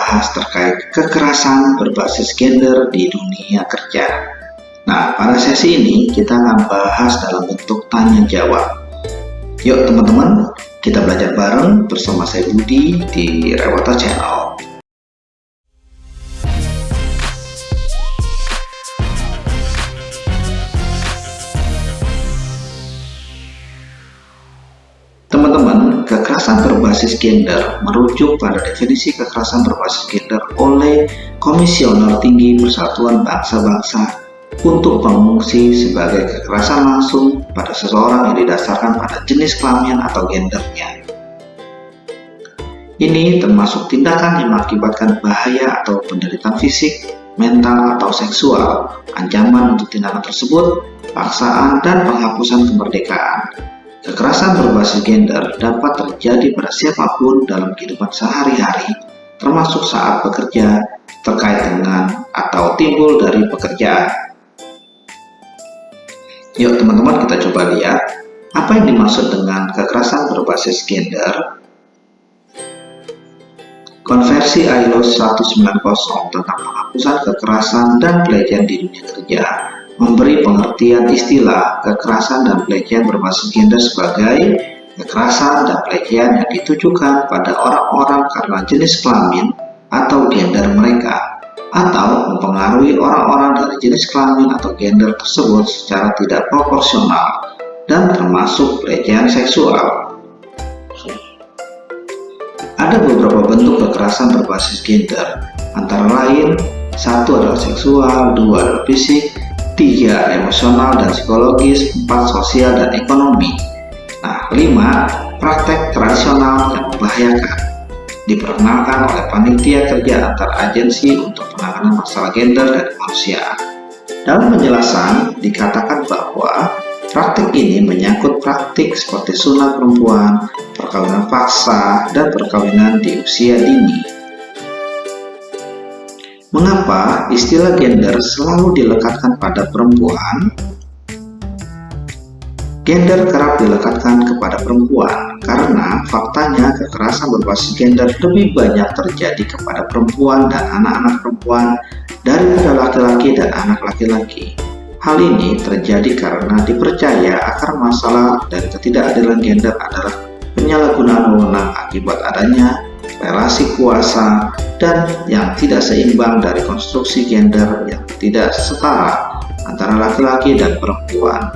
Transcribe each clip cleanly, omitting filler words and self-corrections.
membahas terkait kekerasan berbasis gender di dunia kerja. Nah, pada sesi ini kita akan bahas dalam bentuk tanya jawab. Yuk teman-teman, kita belajar bareng bersama saya Budi di Rewata Channel. Teman-teman, kekerasan berbasis gender merujuk pada definisi kekerasan berbasis gender oleh Komisioner Tinggi Persatuan Bangsa-Bangsa untuk pengungsi sebagai kekerasan langsung pada seseorang yang didasarkan pada jenis kelamin atau gendernya. Ini termasuk tindakan yang mengakibatkan bahaya atau penderitaan fisik, mental, atau seksual, ancaman untuk tindakan tersebut, paksaan, dan penghapusan kemerdekaan. Kekerasan berbasis gender dapat terjadi pada siapapun dalam kehidupan sehari-hari, termasuk saat bekerja, terkait dengan atau timbul dari pekerjaan. Yuk teman-teman, kita coba lihat apa yang dimaksud dengan kekerasan berbasis gender. Konversi ILO 190 tentang penghapusan kekerasan dan pelecehan di dunia kerja memberi pengertian istilah kekerasan dan pelecehan berbasis gender sebagai kekerasan dan pelecehan yang ditujukan pada orang-orang karena jenis kelamin atau gender mereka, atau mempengaruhi orang-orang dari jenis kelamin atau gender tersebut secara tidak proporsional, dan termasuk pelecehan seksual. Ada beberapa bentuk kekerasan berbasis gender, antara lain 1 adalah seksual, 2 adalah fisik, 3 emosional dan psikologis, 4 sosial dan ekonomi. Nah, 5 praktek tradisional yang membahayakan, diperkenalkan oleh panitia kerja antar agensi untuk penanganan masalah gender dan kemanusiaan. Dalam penjelasan dikatakan bahwa praktik ini menyangkut praktik seperti sunat perempuan, perkawinan paksa, dan perkawinan di usia dini. Mengapa istilah gender selalu dilekatkan pada perempuan? Gender kerap dilekatkan kepada perempuan karena faktanya kekerasan berbasis gender lebih banyak terjadi kepada perempuan dan anak-anak perempuan daripada laki-laki dan anak laki-laki. Hal ini terjadi karena dipercaya akar masalah dari ketidakadilan gender adalah penyalahgunaan wewenang akibat adanya relasi kuasa dan yang tidak seimbang dari konstruksi gender yang tidak setara antara laki-laki dan perempuan.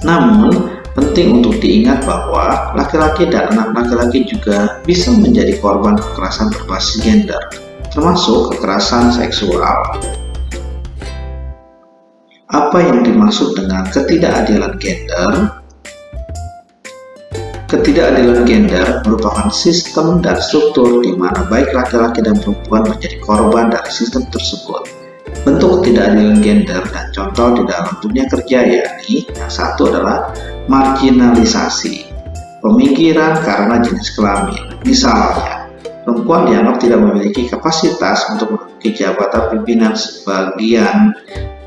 Namun, penting untuk diingat bahwa laki-laki dan anak laki-laki juga bisa menjadi korban kekerasan berbasis gender, termasuk kekerasan seksual. Apa yang dimaksud dengan ketidakadilan gender? Ketidakadilan gender merupakan sistem dan struktur di mana baik laki-laki dan perempuan menjadi korban dari sistem tersebut. Bentuk ketidakadilan gender dan contoh di dalam dunia kerja yakni yang satu adalah marginalisasi, pemikiran karena jenis kelamin. Misalnya, perempuan dianggap tidak memiliki kapasitas untuk menduduki jabatan pimpinan sebagian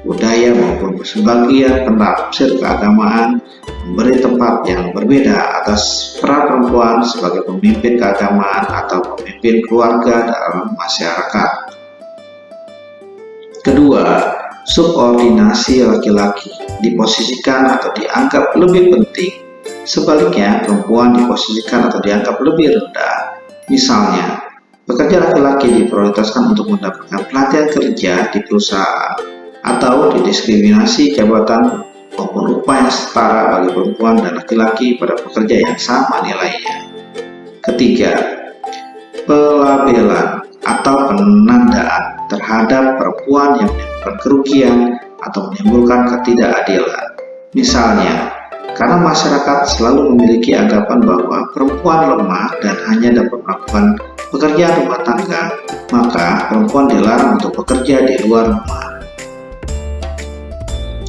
budaya maupun sebagian penafsir keagamaan memberi tempat yang berbeda atas peran perempuan sebagai pemimpin keagamaan atau pemimpin keluarga dalam masyarakat. Kedua, subordinasi laki-laki diposisikan atau dianggap lebih penting. Sebaliknya, perempuan diposisikan atau dianggap lebih rendah. Misalnya, pekerja laki-laki diprioritaskan untuk mendapatkan pelatihan kerja di perusahaan, atau didiskriminasi jabatan maupun upah yang setara bagi perempuan dan laki-laki pada pekerja yang sama nilainya. Ketiga, pelabelan atau penandaan terhadap perempuan yang menimbulkan kerugian atau menimbulkan ketidakadilan. Misalnya, karena masyarakat selalu memiliki anggapan bahwa perempuan lemah dan hanya dapat melakukan pekerjaan rumah tangga, maka perempuan dilarang untuk bekerja di luar rumah.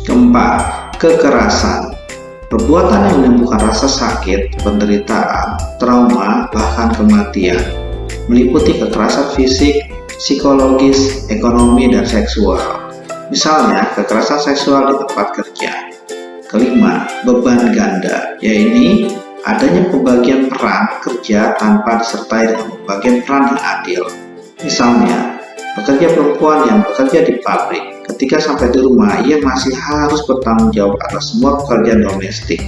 Keempat, kekerasan. Perbuatan yang menimbulkan rasa sakit, penderitaan, trauma, bahkan kematian, meliputi kekerasan fisik, psikologis, ekonomi, dan seksual. Misalnya, kekerasan seksual di tempat kerja. Kelima, beban ganda, yaitu adanya pembagian peran kerja tanpa disertai dengan pembagian peran yang adil. Misalnya, pekerja perempuan yang bekerja di pabrik, ketika sampai di rumah ia masih harus bertanggung jawab atas semua pekerjaan domestik,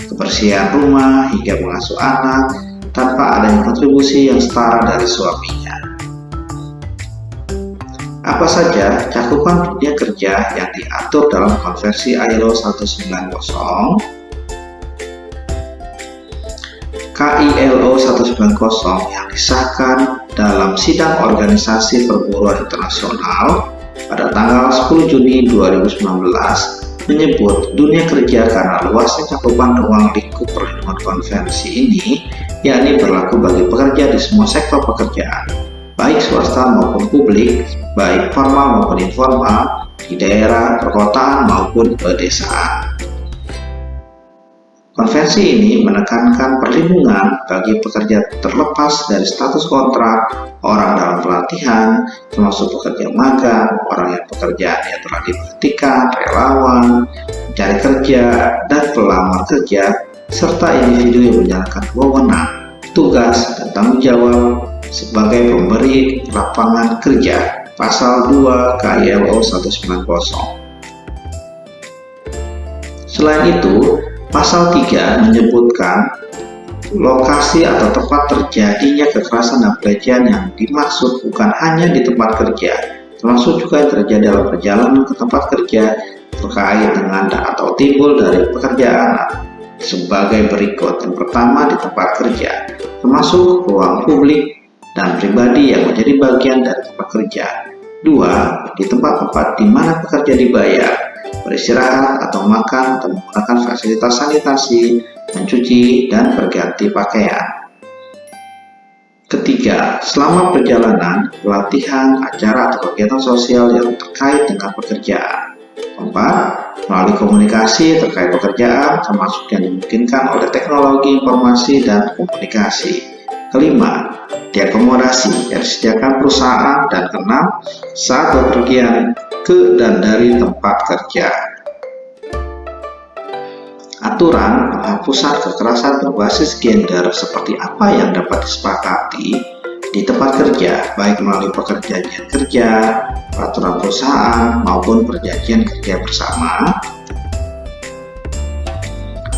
kebersihan rumah hingga mengasuh anak, tanpa adanya kontribusi yang setara dari suaminya. Apa saja cakupan dunia kerja yang diatur dalam Konvensi ILO 190? KILO 190 yang disahkan dalam Sidang Organisasi Perburuan Internasional pada tanggal 10 Juni 2019 menyebut dunia kerja karena luasnya cakupan ruang lingkup perlindungan konvensi ini, yakni berlaku bagi pekerja di semua sektor pekerjaan, baik swasta maupun publik, baik formal maupun informal, di daerah, perkotaan maupun pedesaan. Konvensi ini menekankan perlindungan bagi pekerja terlepas dari status kontrak, orang dalam pelatihan, termasuk pekerja magang, orang yang pekerjaannya telah diberhentikan, relawan, mencari kerja, dan pelamar kerja, serta individu yang menjalankan wewenang, tugas, dan tanggung jawab sebagai pemberi lapangan kerja. Pasal 2 KILO 190. Selain itu, Pasal 3 menyebutkan lokasi atau tempat terjadinya kekerasan dan pelecehan yang dimaksud bukan hanya di tempat kerja, termasuk juga yang terjadi dalam perjalanan ke tempat kerja terkait dengan atau timbul dari pekerjaan sebagai berikut. Yang pertama, di tempat kerja, termasuk ruang publik dan pribadi yang menjadi bagian dari tempat kerja. 2. Di tempat-tempat di mana pekerja dibayar, beristirahat atau makan atau menggunakan fasilitas sanitasi, mencuci, dan berganti pakaian. Ketiga, selama perjalanan, pelatihan, acara atau kegiatan sosial yang terkait dengan pekerjaan. Keempat, melalui komunikasi terkait pekerjaan, termasuk yang dimungkinkan oleh teknologi informasi dan komunikasi. Kelima, diakomodasi yang disediakan perusahaan. Dan keenam, saat bepergian ke dan dari tempat kerja. Aturan penghapusan kekerasan berbasis gender seperti apa yang dapat disepakati di tempat kerja, baik melalui perjanjian kerja, peraturan perusahaan, maupun perjanjian kerja bersama.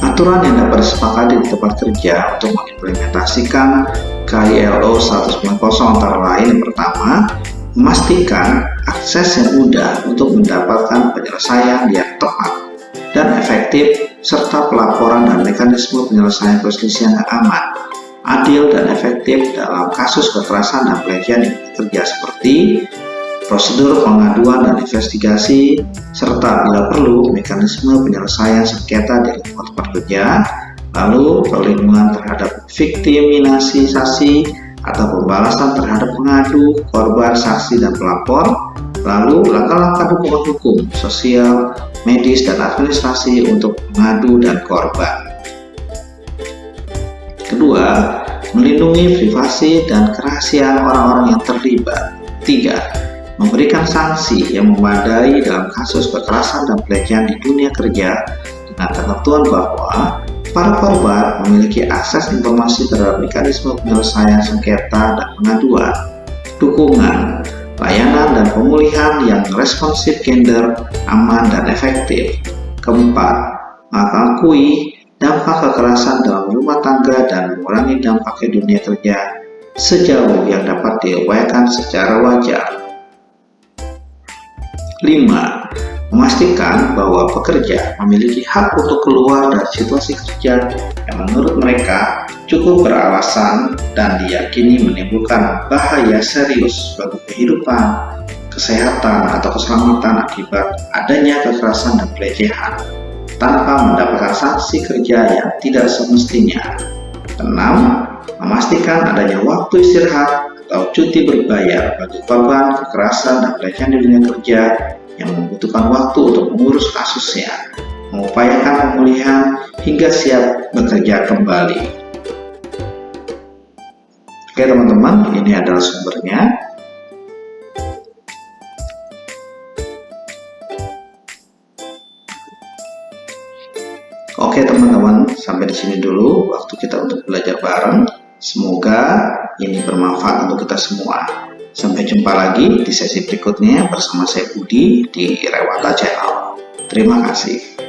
Aturan yang dapat disepakati di tempat kerja untuk mengimplementasikan KILO 190 antara lain: yang pertama, memastikan akses yang mudah untuk mendapatkan penyelesaian yang tepat dan efektif, serta pelaporan dan mekanisme penyelesaian perselisihan yang aman, adil, dan efektif dalam kasus kekerasan dan pelecehan di kerja, seperti prosedur pengaduan dan investigasi, serta bila perlu mekanisme penyelesaian sengketa di lingkungan tempat kerja, lalu perlindungan terhadap viktimisasi atau pembalasan terhadap pengadu, korban, saksi, dan pelapor, lalu langkah-langkah dukungan hukum, sosial, medis, dan administrasi untuk pengadu dan korban. Kedua, melindungi privasi dan kerahasiaan orang-orang yang terlibat. 3. Memberikan sanksi yang memadai dalam kasus kekerasan dan pelecehan di dunia kerja dengan ketentuan bahwa para korban memiliki akses informasi terhadap mekanisme penyelesaian sengketa dan pengaduan, dukungan, layanan dan pemulihan yang responsif, gender, aman, dan efektif. Keempat, mengakui dampak kekerasan dalam rumah tangga dan mengurangi dampaknya dunia kerja sejauh yang dapat diupayakan secara wajar. 5. Memastikan bahwa pekerja memiliki hak untuk keluar dari situasi kerja yang menurut mereka cukup beralasan dan diyakini menimbulkan bahaya serius bagi kehidupan, kesehatan, atau keselamatan akibat adanya kekerasan dan pelecehan, tanpa mendapatkan sanksi kerja yang tidak semestinya. 6. Memastikan adanya waktu istirahat atau cuti berbayar bagi korban kekerasan dan pelecehan di dunia kerja yang membutuhkan waktu untuk mengurus kasusnya, mengupayakan pemulihan hingga siap bekerja kembali. Oke teman-teman, ini adalah sumbernya. Oke teman-teman, Sampai di sini dulu waktu kita untuk belajar bareng. Semoga ini bermanfaat untuk kita semua. Sampai jumpa lagi di sesi berikutnya bersama saya Budi di Rewata Channel. Terima kasih.